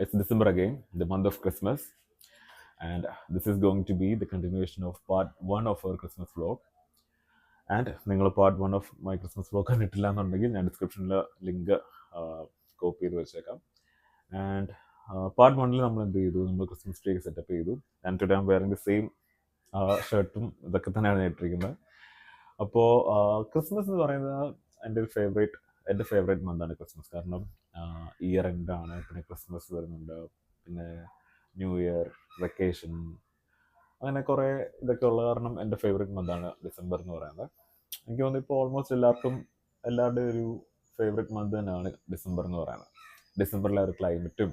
It's December again, the month of Christmas, and this is going to be the continuation of part 1 of our Christmas vlog. And നിങ്ങൾ part 1 of my Christmas vlog കണ്ടിട്ടില്ല എന്നുണ്ടെങ്കിൽ ഞാൻ ഡിസ്ക്രിപ്ഷനിൽ link copy ചെയ്ത് വെച്ചേക്കാം. And part 1 നമ്മൾ എന്ത് ചെയ്തു, നമ്മൾ ക്രിസ്മസ് ട്രീ സെറ്റപ്പ് ചെയ്തു. And today I am wearing the same ഷർട്ടും ഇതൊക്കെ തന്നെയാണ് ഇട്ടിരിക്കുന്നത്. അപ്പോൾ ക്രിസ്മസ് എന്ന് പറയുന്നത് എൻ്റെ ഫേവറേറ്റ് മന്താണ് ക്രിസ്മസ്. കാരണം ഇയർ എൻഡാണ്, പിന്നെ ക്രിസ്മസ് വരുന്നുണ്ട്, പിന്നെ ന്യൂ ഇയർ, വെക്കേഷൻ, അങ്ങനെ കുറേ ഇതൊക്കെ ഉള്ള കാരണം എൻ്റെ ഫേവറേറ്റ് മന്താണ് ഡിസംബർ എന്ന് പറയുന്നത്. എനിക്ക് തോന്നുന്നു ഇപ്പോൾ ഓൾമോസ്റ്റ് എല്ലാവരുടെയും ഒരു ഫേവറേറ്റ് മന്ത് തന്നെയാണ് ഡിസംബർ എന്ന് പറയുന്നത്. ഡിസംബറിലെ ഒരു ക്ലൈമറ്റും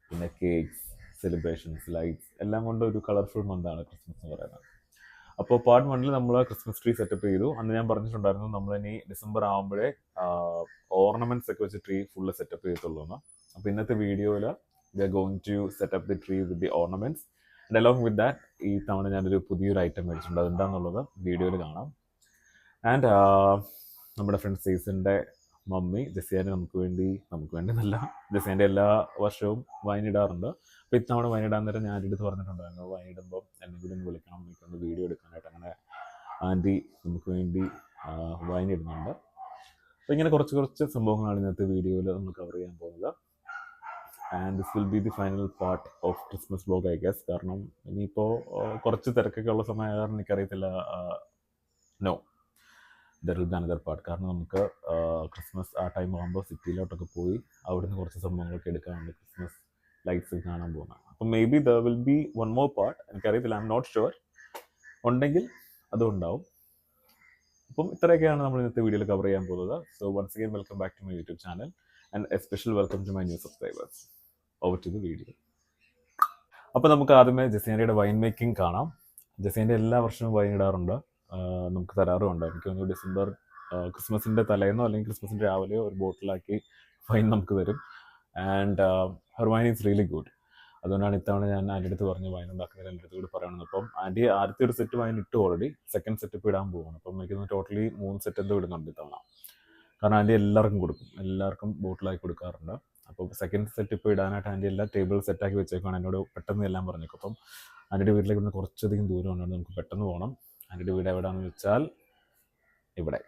പിന്നെ കേക്ക്സ്, സെലിബ്രേഷൻസ്, ലൈറ്റ്സ് എല്ലാം കൊണ്ട് ഒരു കളർഫുൾ മന്താണ് ക്രിസ്മസ് എന്ന് പറയുന്നത്. അപ്പോൾ പാർട്ട് 1 നമ്മൾ ക്രിസ്മസ് ട്രീ സെറ്റപ്പ് ചെയ്തു. അന്ന് ഞാൻ പറഞ്ഞിട്ടുണ്ടായിരുന്നു നമ്മളിനി ഡിസംബർ ആകുമ്പോഴേ ഓർണമെന്റ്സ് ഒക്കെ വെച്ച് ട്രീ ഫുള്ള് സെറ്റപ്പ് ചെയ്തിട്ടുള്ളൂ എന്ന്. അപ്പോൾ ഇന്നത്തെ വീഡിയോയിൽ we are going to set up the tree with the ornaments. And along with that ഈ തവണ ഞാനൊരു പുതിയൊരു ഐറ്റം മേടിച്ചിട്ടുണ്ട്. അതെന്താണെന്നുള്ളത് വീഡിയോയിൽ കാണാം. ആൻഡ് നമ്മുടെ ഫ്രണ്ട് സീസണിൻ്റെ മമ്മി ജെസിയാനെ നമുക്ക് വേണ്ടി എന്നല്ല, ജെസിയാൻ്റെ എല്ലാ വർഷവും വൈൻ ഇടാറുണ്ട്. അപ്പോൾ ഇത്തവണ വൈൻ ഇടാൻ നേരം ഞാൻ അടുത്ത് പറഞ്ഞിട്ടുണ്ടായിരുന്നു വൈൻ ഇടുമ്പോൾ എന്നെ കൂടി ഒന്ന് വിളിക്കണം, എനിക്കൊന്ന് വീഡിയോ എടുക്കാനായിട്ട്. അങ്ങനെ ആൻറ്റി നമുക്ക് വേണ്ടി വൈൻ ഇടുന്നുണ്ട്. അപ്പോൾ ഇങ്ങനെ കുറച്ച് സംഭവങ്ങളാണ് ഇന്നത്തെ വീഡിയോയിൽ നമ്മൾ കവർ ചെയ്യാൻ പോകുന്നത്. And this will be the final part of Christmas vlog I guess. കാരണം ഇനിയിപ്പോൾ കുറച്ച് തിരക്കൊക്കെ ഉള്ള സമയം കാരണം എനിക്കറിയത്തില്ല. No, there will be another part. കാരണം നമുക്ക് ക്രിസ്മസ് ആ ടൈം ആകുമ്പോൾ സിറ്റിയിലോട്ടൊക്കെ പോയി അവിടുന്ന് കുറച്ച് സംഭവങ്ങളൊക്കെ എടുക്കാറുണ്ട്. ക്രിസ്മസ് ലൈറ്റ്സ് കാണാൻ പോകുന്നത്. അപ്പം may be there will B one more part. എനിക്കറിയത്തില്ല, ഐ എം നോട്ട് ഷുവർ. ഉണ്ടെങ്കിൽ അതും ഉണ്ടാവും. അപ്പം ഇത്രയൊക്കെയാണ് നമ്മൾ ഇന്നത്തെ വീഡിയോയിൽ കവർ ചെയ്യാൻ പോകുന്നത്. So once again welcome back to my YouTube channel and a special welcome to my new subscribers. Over to the video. അപ്പോൾ നമുക്ക് ആദ്യമേ ജെസിയാനയുടെ വൈൻ മേക്കിംഗ് കാണാം. ജെസിയാൻ്റെ എല്ലാ വർഷവും വൈൻ ഇടാറുണ്ട്, നമുക്ക് തരാറുമുണ്ട്. എനിക്ക് തോന്നുന്നു ഡിസംബർ ക്രിസ്മസിൻ്റെ തലേന്നോ അല്ലെങ്കിൽ ക്രിസ്മസിൻ്റെ രാവിലെയോ ഒരു ബോട്ടിലാക്കി വൈൻ നമുക്ക് തരും. And her wine is really good. അതുകൊണ്ടാണ് ഇത്തവണ ഞാൻ ആൻ്റെ അടുത്ത് പറഞ്ഞ് വൈൻ ഉണ്ടാക്കുന്നതിൽ എൻ്റെ അടുത്ത് കൂടി പറയണമെന്ന്. അപ്പം ആൻറ്റി ആദ്യത്തെ ഒരു സെറ്റ് വൈൻ ഇട്ടു, ഓൾറെഡി സെക്കൻഡ് സെറ്റ് ഇപ്പോൾ ഇടാൻ പോകുന്നു. അപ്പം എനിക്ക് ടോട്ടലി 3 സെറ്റ് എന്തോ ഇടുന്നുണ്ട് ഇത്തവണ. കാരണം ആൻറ്റി എല്ലാവർക്കും കൊടുക്കും, എല്ലാവർക്കും ബോട്ടിലാക്കി കൊടുക്കാറുണ്ട്. അപ്പോൾ സെക്കൻഡ് സെറ്റ് ഇപ്പോൾ ഇടാനായിട്ട് ആൻറ്റി എല്ലാ ടേബിൾ സെറ്റാക്കി വെച്ചേക്കാണ്. എന്നോട് പെട്ടെന്ന് എല്ലാം പറഞ്ഞേക്കും. അപ്പം ആൻറ്റിയുടെ വീട്ടിലേക്ക് ഇന്ന് കുറച്ചധികം ദൂരം ഉണ്ടായിരുന്നു, നമുക്ക് പെട്ടെന്ന് പോകണം. ആൻറ്റിയുടെ വീട് എവിടെയാണെന്ന് വെച്ചാൽ ഇവിടെ.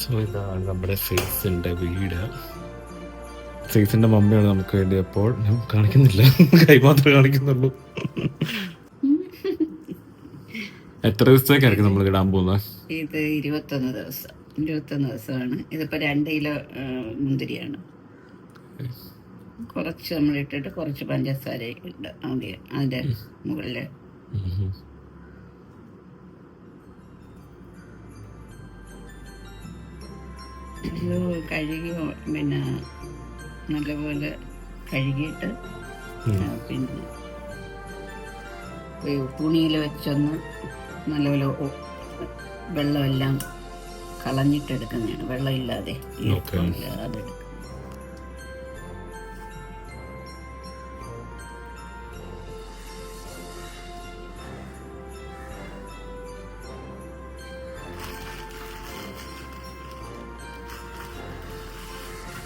സോ ഇതാണ് നമ്മുടെ ഫേസിൻ്റെ വീട്. ഫേസിൻ്റെ മമ്മിയാണ് നമുക്ക് വേണ്ടി. അപ്പോൾ ഞാൻ കാണിക്കുന്നില്ല, കൈ മാത്രമേ കാണിക്കുന്നുള്ളൂ. എത്ര ദിവസത്തേക്കായിരിക്കും നമ്മൾ ഇടാൻ പോകുന്നത്? ഇത് 21 ദിവസമാണ്. ഇതിപ്പോൾ 2 കിലോ മുന്തിരിയാണ്. കുറച്ച് നമ്മൾ ഇട്ടിട്ട് കുറച്ച് പഞ്ചസാര ഇട്ട് അതിൻ്റെ മുകളിൽ ഇത് കഴുകി പിന്നെ നല്ലപോലെ കഴുകിയിട്ട് പിന്നെ തുണിയിൽ വെച്ചൊന്ന് നല്ലപോലെ വെള്ളമെല്ലാം കളഞ്ഞിട്ടെടുക്കുന്നതാണ്. വെള്ളമില്ലാതെ അതെടുക്കും.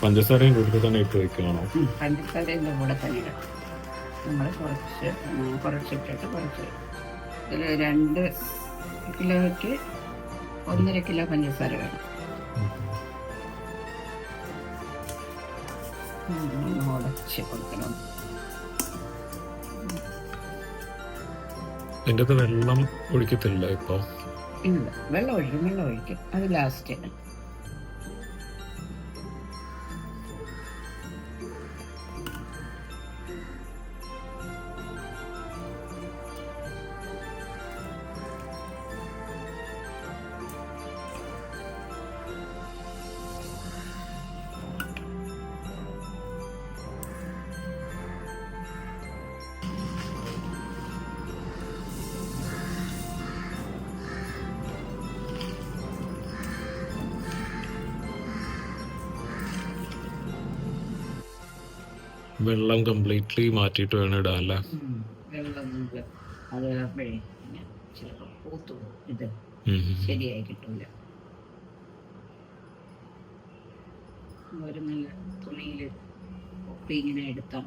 പഞ്ചസാരയും കൂടുതൽ തന്നെ ഇട്ട് വയ്ക്കണോ? പഞ്ചസാരയുടെ കൂടെ തന്നെ ഇടാം. നമ്മൾ കുറച്ചിട്ടിട്ട് കുറച്ച് ഇതിൽ 2 കിലോയ്ക്ക് 1.5 കിലോ പഞ്ചസാര വേണം. ഉടച്ച് കൊടുക്കണം. അതിൻ്റെ അകത്ത് വെള്ളം ഒഴിക്കത്തില്ല ഇപ്പോൾ? ഇല്ല, വെള്ളം ഒഴിക്കും. അത് ലാസ്റ്റ്. വെള്ളം കംപ്ലീറ്റ്ലി മാറ്റിയിട്ട് വേണം ഇടാൻ അല്ലേ? വെള്ളം അത് ചിലപ്പോൾ പൂത്തു ഇത് ശരിയായി കിട്ടൂല. ഒരു നല്ല തുണിയിൽ ഒപ്പി ഇങ്ങനെ എടുത്താൽ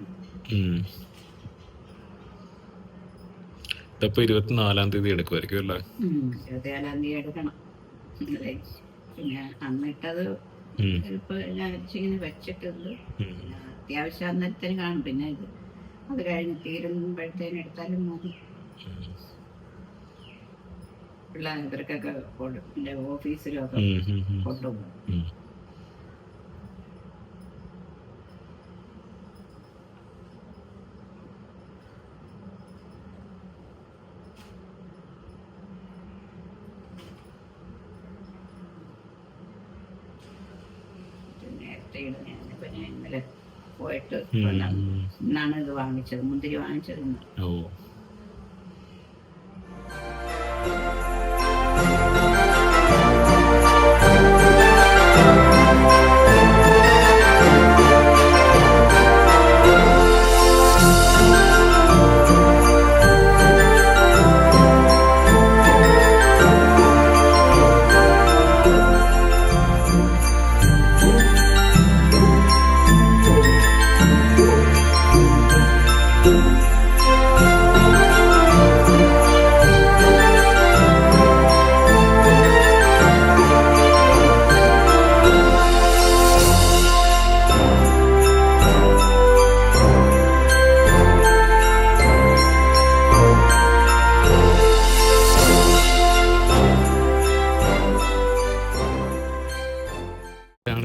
ഇതിപ്പോ 24-ാം തീയതി എടുക്കുമായിരിക്കും അല്ലേ? 24-ാം തീയതി എടുക്കണം. പിന്നെ അന്നിട്ടത് ചിലപ്പോൾ ഞാൻ ഇങ്ങനെ വെച്ചിട്ടുണ്ട്. അത്യാവശ്യം അന്നേരത്തിന് കാണും. പിന്നെ ഇത് അത് കഴിഞ്ഞ് തീരുമ്പോഴത്തേനും എടുത്താലും മതി. പിള്ളേർ ഇവർക്കൊക്കെ എൻ്റെ ഓഫീസിലൊക്കെ കൊണ്ടുപോകും. നേരത്തെ ഇടുന്ന ഞാൻ ഇന്നലെ പോയിട്ട് ഇന്നാണ് ഇത് വാങ്ങിച്ചത്, മുന്തിരി വാങ്ങിച്ചത്.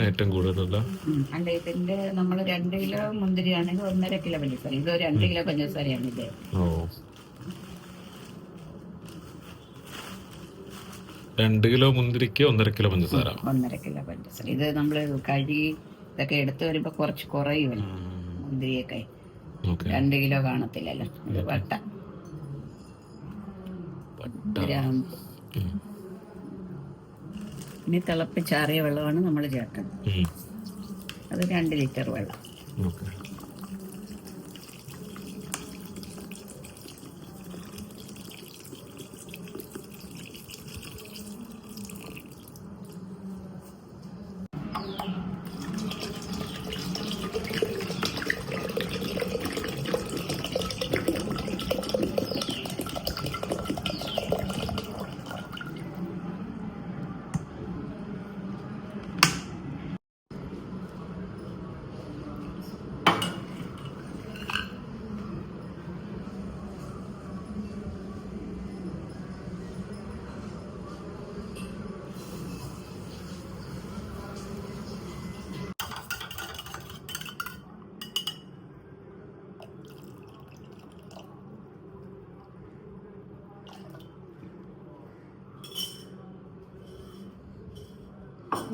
ഏറ്റവും കൂടുതലല്ല. അല്ല, ഇതിന്റെ നമ്മൾ 2 കിലോ മുന്തിരിയാണെങ്കിൽ 1.5 കിലോ പഞ്ചസാര. ഇത് 2 കിലോ പഞ്ചസാരയാണ് ഇത്. 2 കിലോ മുന്തിരിക്ക് 1.5 കിലോ പഞ്ചസാര. 1.5 കിലോ പഞ്ചസാര. ഇത് നമ്മൾ കഴുകി ഇതൊക്കെ എടുത്ത് വരുമ്പോ കുറച്ച് കുറയുമല്ലോ മുന്തിരിയൊക്കെ. 2 കിലോ കാണത്തില്ലല്ലോ. ഇത് വട്ട ഗ്രാമ്പ്. ഇനി തിളപ്പിച്ചാറിയ വെള്ളമാണ് നമ്മൾ ചേർക്കുന്നത്. അത് 2 ലിറ്റർ വെള്ളം.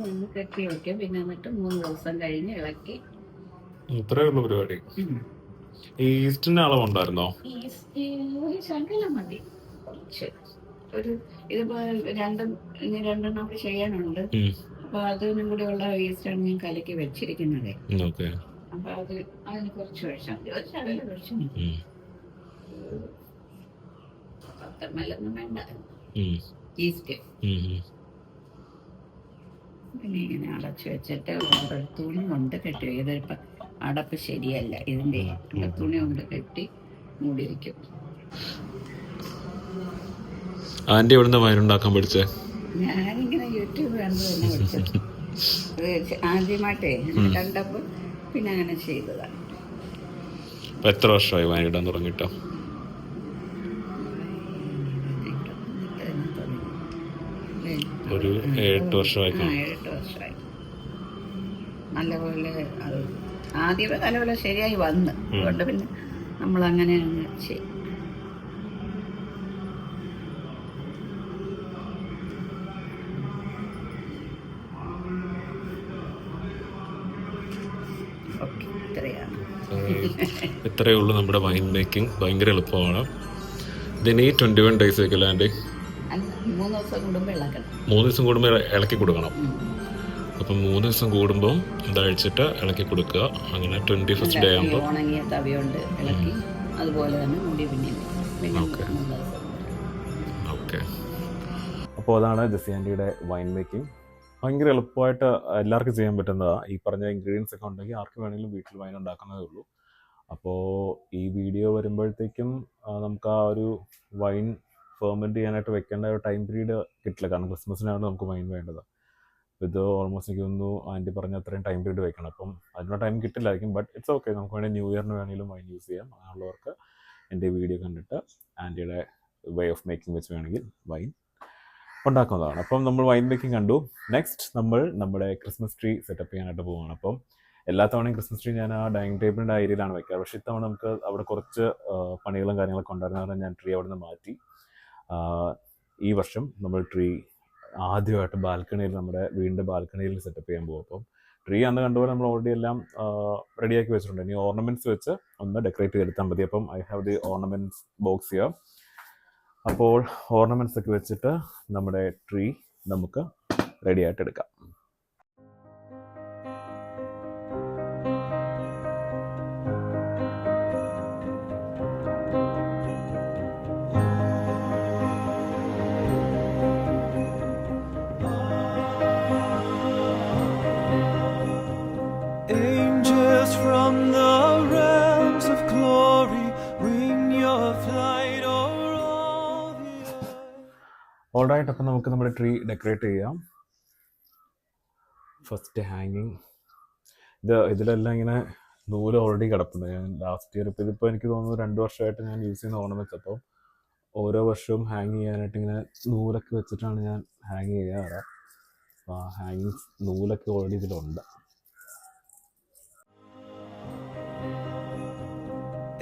ഒന്ന് കെട്ടി വയ്ക്കും. പിന്നെ എന്നിട്ട് 3 ദിവസം കഴിഞ്ഞ് ഇളക്കി. ഇത്രയേ ഉള്ളൂ പരിപാടി. ഈസ്റ്റിന്റെ അളവുണ്ടായിരുന്നോ? ഈസ്റ്റ് ഒരു ശകലം മതി, കുറച്ച്. ഒരു ഇതിപ്പോ ഇനി രണ്ടെണ്ണം കൂടി ചെയ്യാനുണ്ട്. അപ്പൊ അതിനും കൂടി ഉള്ള ഈസ്റ്റാണ് ഞാൻ കലക്കി വെച്ചിരിക്കുന്നത്. അപ്പൊ അതിന് കുറച്ച് ഒഴിച്ചാൽ മതി, ഒരു ശകലം ഒഴിച്ചു മതി. 10 ml ഒന്നും വേണ്ട ഈസ്റ്റ്. പിന്നെ ഇങ്ങനെ അടച്ചു വെച്ചിട്ട് ഒരു തുണി കൊണ്ട് കെട്ടി. ഇതിപ്പോ അടപ്പ് ശരിയല്ല, ഇതിന്റെ തുണി കൊണ്ട് കെട്ടി മൂടി വയ്ക്കും. ആന്റി എവിടുന്ന വൈൻ ഉണ്ടാക്കാൻ പഠിച്ചേ? ഞാനിങ്ങനെ യൂട്യൂബ് കണ്ടു തന്നെ പഠിച്ചത്. ആദ്യമായിട്ടേ കണ്ടപ്പോ പിന്നെ അങ്ങനെ ചെയ്തതാണ്. എത്ര വർഷമായി വൈൻ ഇടാൻ തുടങ്ങിട്ടോ? ഒരു 7-8 വർഷമായി. 7-8 വർഷമായി. നല്ലപോലെ അത് ആദ്യമേ നല്ലപോലെ ശരിയായി വന്ന്, അതുകൊണ്ട് പിന്നെ നമ്മളങ്ങനെ അങ്ങ് ചെയ്യും. ഇത്രയേ ഉള്ളൂ നമ്മുടെ വൈൻ മേക്കിംഗ്. ഭയങ്കര എളുപ്പമാണ്. ഇതിന് 21 days വെക്കല്ലേ ആൻറ്റി? 3 ദിവസം കൂടുമ്പോൾ ഇളക്കണം. 3 ദിവസം കൂടുമ്പോൾ ഇളക്കി കൊടുക്കണം. അപ്പം 3 ദിവസം കൂടുമ്പോൾ ഇതഴിച്ചിട്ട് ഇളക്കി കൊടുക്കുക. അങ്ങനെ 21st day ആകുമ്പോൾ ഉണങ്ങിയ തവി കൊണ്ട് ഇളക്കി അതുപോലെ തന്നെ മുടി പിന്നെ. ഓക്കെ. അപ്പോൾ അതാണ് ജെസ്സി ആൻറ്റിയുടെ വൈൻ മേക്കിംഗ്. ഭയങ്കര എളുപ്പമായിട്ട് എല്ലാവർക്കും ചെയ്യാൻ പറ്റുന്നതാണ്. ഈ പറഞ്ഞ ഇൻഗ്രീഡിയൻസ് ഒക്കെ ഉണ്ടെങ്കിൽ ആർക്ക് വേണമെങ്കിലും വീട്ടിൽ വൈൻ ഉണ്ടാക്കുന്നതേ ഉള്ളൂ. അപ്പോൾ ഈ വീഡിയോ വരുമ്പോഴത്തേക്കും നമുക്ക് ആ ഒരു വൈൻ ഫെർമെൻറ്റ് ചെയ്യാനായിട്ട് വെക്കേണ്ട ഒരു ടൈം പീരീഡ് കിട്ടില്ല. കാരണം ക്രിസ്മസിനാണ് നമുക്ക് വൈൻ വേണ്ടത്. ഇത് ഓൾമോസ്റ്റ് എനിക്ക് തോന്നുന്നു ആൻറ്റി പറഞ്ഞ അത്രയും ടൈം പീരീഡ് വെക്കണം. അപ്പം അതിനുള്ള ടൈം കിട്ടില്ലായിരിക്കും. But it's okay. നമുക്ക് വേണമെങ്കിൽ ന്യൂ ഇയറിന് വേണമെങ്കിലും വൈൻ യൂസ് ചെയ്യാം. അങ്ങനെയുള്ളവർക്ക് എൻ്റെ വീഡിയോ കണ്ടിട്ട് ആൻറ്റിയുടെ വേ ഓഫ് മേക്കിംഗ് വെച്ച് വേണമെങ്കിൽ വൈൻ ഉണ്ടാക്കുന്നതാണ്. അപ്പം നമ്മൾ വൈൻ മേക്കിംഗ് കണ്ടു. നെക്സ്റ്റ് നമ്മൾ നമ്മുടെ ക്രിസ്മസ് ട്രീ സെറ്റപ്പ് ചെയ്യാനായിട്ട് പോവുകയാണ്. അപ്പം എല്ലാ തവണയും ക്രിസ്മസ് ട്രീ ഞാൻ ആ ഡൈനിങ് ടേബിളിൻ്റെ ഏരിയയിലാണ് വെക്കുക. പക്ഷേ ഇത്തവണ നമുക്ക് അവിടെ കുറച്ച് പണികളും കാര്യങ്ങളൊക്കെ ഉണ്ടായിരുന്ന ഞാൻ ട്രീ അവിടെ നിന്ന് മാറ്റി ഈ വർഷം നമ്മൾ ട്രീ ആദ്യമായിട്ട് ബാൽക്കണിയിൽ, നമ്മുടെ വീടിൻ്റെ ബാൽക്കണിയിൽ സെറ്റപ്പ് ചെയ്യാൻ പോകും. അപ്പം ട്രീ അന്ന് കണ്ടുപോലെ നമ്മൾ ഓൾറെഡി എല്ലാം റെഡിയാക്കി വെച്ചിട്ടുണ്ട്. ഇനി ഓർണമെൻറ്റ്സ് വെച്ച് ഒന്ന് ഡെക്കറേറ്റ് ചെയ്തെടുത്താൽ മതി. അപ്പം I have the ornaments box here. അപ്പോൾ ഓർണമെൻറ്റ്സ് ഒക്കെ വെച്ചിട്ട് നമ്മുടെ ട്രീ നമുക്ക് റെഡി ആയിട്ട് എടുക്കാം. Angels from the realms of glory, wing your flight over all the earth. Alright, അപ്പം നമുക്ക് നമ്മുടെ ട്രീ ഡെക്കറേറ്റ് ചെയ്യാം. ഫസ്റ്റ് ഹാങ്ങിങ്. ഇതിലെല്ലാം ഇങ്ങനെ നൂല് ഓൾറെഡി കിടപ്പുണ്ട്. ഞാൻ ലാസ്റ്റ് ഇയർ ഇതിപ്പോൾ എനിക്ക് തോന്നുന്നു 2 വർഷമായിട്ട് ഞാൻ യൂസ് ചെയ്യുന്ന ഓർണമെൻറ്റ്സ്. അപ്പോൾ ഓരോ വർഷവും ഹാങ് ചെയ്യാനായിട്ട് ഇങ്ങനെ നൂലൊക്കെ വെച്ചിട്ടാണ് ഞാൻ ഹാങ് ചെയ്യാറ്. അപ്പോൾ ആ ഹാങ്ങിങ്സ് നൂലൊക്കെ ഓൾറെഡി ഇതിലുണ്ട്.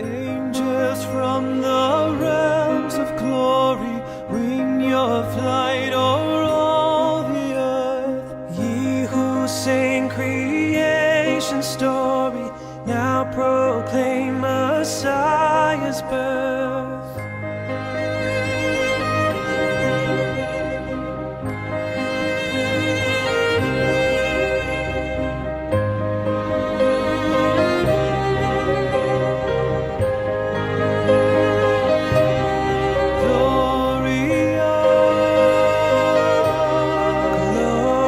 Angels from the realms of glory, wing your flight over all the earth. Ye who sing creation's story, now proclaim Messiah's birth. Gloria, Gloria.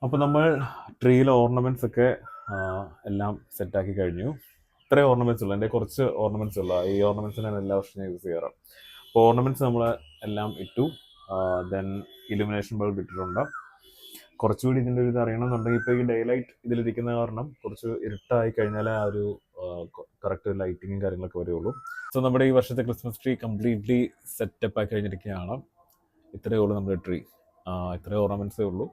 അപ്പോൾ നമ്മൾ ട്രീയിലെ ഓർണമെൻറ്റ്സ് ഒക്കെ എല്ലാം സെറ്റാക്കി കഴിഞ്ഞു. ഇത്രയും ഓർണമെൻറ്റ്സ് ഉള്ളു, എൻ്റെ കുറച്ച് ഓർണമെൻറ്റ്സ് ഉള്ള ഈ ഓർണമെൻറ്റ്സ് ഞാൻ എല്ലാ വർഷവും യൂസ് ചെയ്യാറ്. അപ്പോൾ ഓർണമെൻറ്റ്സ് നമ്മൾ എല്ലാം ഇട്ടു. ദെൻ ഇലുമിനേഷൻ ബൾബ് ഇട്ടിട്ടുണ്ട്. കുറച്ചുകൂടി ഇതിൻ്റെ ഒരു ഇത് അറിയണമെന്നുണ്ടെങ്കിൽ ഇപ്പോൾ ഈ ഡേ ലൈറ്റ് ഇതിലിരിക്കുന്ന കാരണം കുറച്ച് ഇരുട്ടായി കഴിഞ്ഞാൽ ആ ഒരു കറക്റ്റ് ലൈറ്റിങ്ങും കാര്യങ്ങളൊക്കെ വരുള്ളൂ. സോ നമ്മുടെ ഈ വർഷത്തെ ക്രിസ്മസ് ട്രീ കംപ്ലീറ്റ്ലി സെറ്റപ്പ് ആയി കഴിഞ്ഞിരിക്കുകയാണ്. ഇത്രയേ ഉള്ളൂ നമ്മുടെ ട്രീ. ഇത്രയും ഓർണമെൻറ്റ്സേ ഉള്ളൂ.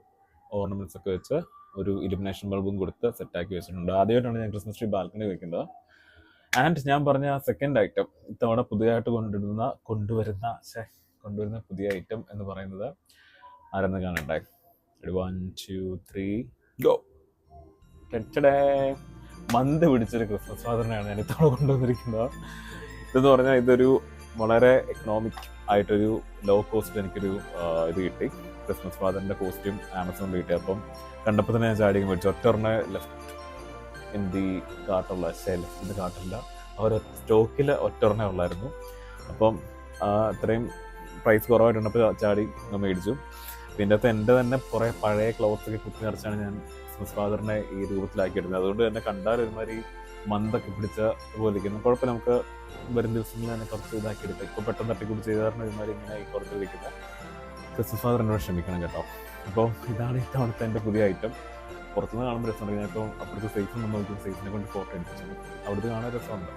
ഓർണമെൻറ്റ്സ് ഒക്കെ വെച്ച് ഒരു ഇലുമിനേഷൻ ബൾബും കൊടുത്ത് സെറ്റാക്കി വെച്ചിട്ടുണ്ട്. ആദ്യമായിട്ടാണ് ഞാൻ ക്രിസ്മസ് ട്രീ ബാൽക്കണി വെക്കുന്നത്. ആൻഡ് ഞാൻ പറഞ്ഞ സെക്കൻഡ് ഐറ്റം ഇത്തവണ പുതിയതായിട്ട് കൊണ്ടുവരുന്ന പുതിയ ഐറ്റം എന്ന് പറയുന്നത് ആരെന്ന് കാണണ്ടേ? 1 2 3 ഗോ. മന്ത് പിടിച്ചൊരു ക്രിസ്മസ് ഫാദറിനെയാണ് ഞാൻ ഇത്തവണ കൊണ്ടുവന്നിരിക്കുന്നത്. ഇതെന്ന് പറഞ്ഞാൽ ഇതൊരു വളരെ എക്കണോമിക് ആയിട്ടൊരു ലോ കോസ്റ്റ് എനിക്കൊരു ഇത് കിട്ടി. ക്രിസ്മസ് ഫാദറിൻ്റെ കോസ്റ്റ്യൂം ആമസോണിൽ കിട്ടി. അപ്പം കണ്ടപ്പോൾ തന്നെ ഞാൻ ചാടിയും മേടിച്ചു. ഒറ്റൊരെണ്ണം ലെഫ്റ്റ് ഇൻ ദി കാർട്ടുള്ള ഇത് കാർട്ടില്ല, അവർ സ്റ്റോക്കിൽ ഒറ്റൊരെണ്ണേ ഉള്ളായിരുന്നു. അപ്പം അത്രയും പ്രൈസ് കുറവായിട്ടുണ്ടപ്പോൾ ചാടി മേടിച്ചു. പിന്നെ അകത്ത് എൻ്റെ തന്നെ കുറേ പഴയ ക്ലോത്ത്സ് ഒക്കെ കുത്തി നിറച്ചാണ് ഞാൻ ക്രിസ്മസ് ഫാദറിനെ ഈ രൂപത്തിലാക്കിയിടുന്നത്. അതുകൊണ്ട് തന്നെ കണ്ടാൽ ഒരുമാതിരി മന്തൊക്കെ പിടിച്ച പോലെ ഇരിക്കുന്നു. കുഴപ്പമില്ല, നമുക്ക് വരും ദിവസങ്ങളിൽ തന്നെ കുറച്ച് ഇതാക്കി എടുക്കാം. ഇപ്പോൾ പെട്ടെന്ന് തട്ടിക്കൂടി ചെയ്ത കാരണം ഒരുമാതിരി ഇങ്ങനെ ഈ കുറച്ച് ഇരിക്കുന്നത്. ക്രിസ്മസ് ഫാദറിനോട് ക്ഷമിക്കണം കേട്ടോ. അപ്പോൾ ഇതാണ് ഇത്തവണത്തെ എൻ്റെ പുതിയ ഐറ്റം. പുറത്തുനിന്ന് കാണുമ്പോൾ രസമുണ്ട്. ഞാൻ ഇപ്പോൾ അപ്പുറത്ത് സൈസ് ഒന്ന് നോക്കി സൈസിനെ കൊണ്ട് ഫോട്ടോ എടുപ്പിച്ചത്. അവിടുത്തെ കാണാൻ രസമുണ്ട്,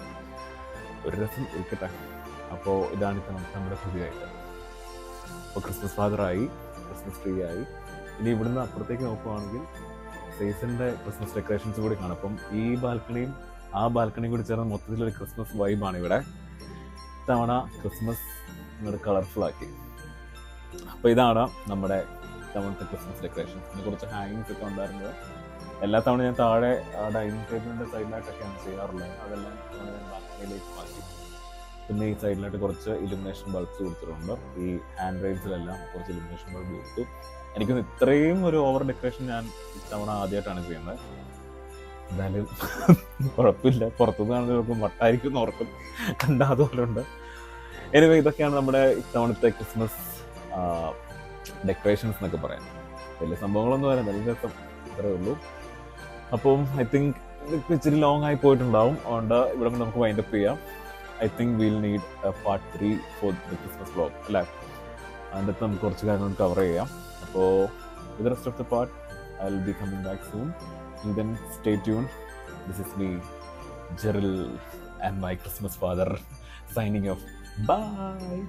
ഒരു രസം ഇരിക്കട്ടെ. അപ്പോൾ ഇതാണ് ഇത്തവണത്തെ നമ്മുടെ പുതിയ ഐറ്റം. അപ്പോൾ ക്രിസ്മസ് ഫാദറായി, ക്രിസ്മസ് ട്രീ ആയി. ഇനി ഇവിടുന്ന് അപ്പുറത്തേക്ക് നോക്കുകയാണെങ്കിൽ സൈസിൻ്റെ ക്രിസ്മസ് ഡെക്കറേഷൻസ് കൂടി കാണും. അപ്പം ഈ ബാൽക്കണിയും ആ ബാൽക്കണിയും കൂടി ചേർന്ന് മൊത്തത്തിലൊരു ക്രിസ്മസ് വൈബാണ് ഇവിടെ. ഇത്തവണ ക്രിസ്മസ് ഇങ്ങോട്ട് കളർഫുള്ളാക്കി. അപ്പോൾ ഇതാണ് നമ്മുടെ ഇത്തവണത്തെ ക്രിസ്മസ് ഡെക്കറേഷൻസ്. പിന്നെ കുറച്ച് ഹാങ്ങിങ്സ് ഒക്കെ ഉണ്ടായിരുന്നത്. എല്ലാ തവണ ഞാൻ താഴെ ഡൈനിങ് ടേബിളിൻ്റെ സൈഡിലായിട്ടൊക്കെയാണ് ചെയ്യാറുള്ളത്. അതെല്ലാം ഞാൻ ബാൽക്കണിയിലേക്ക് മാറ്റി. പിന്നെ ഈ സൈഡിലായിട്ട് കുറച്ച് ഇലുമിനേഷൻ ബൾബ്സ് കൊടുത്തിട്ടുണ്ട്. ഈ ഹാൻഡ് റെയിൽസിലെല്ലാം കുറച്ച് ഇലുമിനേഷൻ ബൾബ് കൊടുത്തു. എനിക്കൊന്ന് ഇത്രയും ഒരു ഓവർ ഡെക്കറേഷൻ ഞാൻ ഇത്തവണ ആദ്യമായിട്ടാണ് ചെയ്യുന്നത്. എന്തായാലും കുഴപ്പമില്ല, പുറത്തുനിന്ന് കാണുന്നവർക്ക് മട്ടായിരിക്കും എന്ന് ഓർക്കും, കണ്ടാതുപോലെ ഉണ്ട്. എനിവേ ഇതൊക്കെയാണ് നമ്മുടെ ഇത്തവണത്തെ ക്രിസ്മസ് ഡെക്കറേഷൻസ് എന്നൊക്കെ പറയാം. വലിയ സംഭവങ്ങളൊന്നും വരാൻ നല്ല രസം, ഇത്രയേ ഉള്ളൂ. അപ്പം ഐ തിങ്ക് ഇച്ചിരി ലോങ് ആയി പോയിട്ടുണ്ടാവും. അതുകൊണ്ട് ഇവിടെ നമുക്ക് വൈൻഡപ്പ് ചെയ്യാം. I think we'll need a part 3 for the Christmas vlog, അല്ലേ? അതിൻ്റെ അകത്ത് നമുക്ക് കുറച്ച് കാര്യങ്ങൾ കവർ ചെയ്യാം. അപ്പോൾ with the rest of the part, I'll be coming back soon. And then stay tuned. This is me, Jeril, and my Christmas father, signing off. Bye!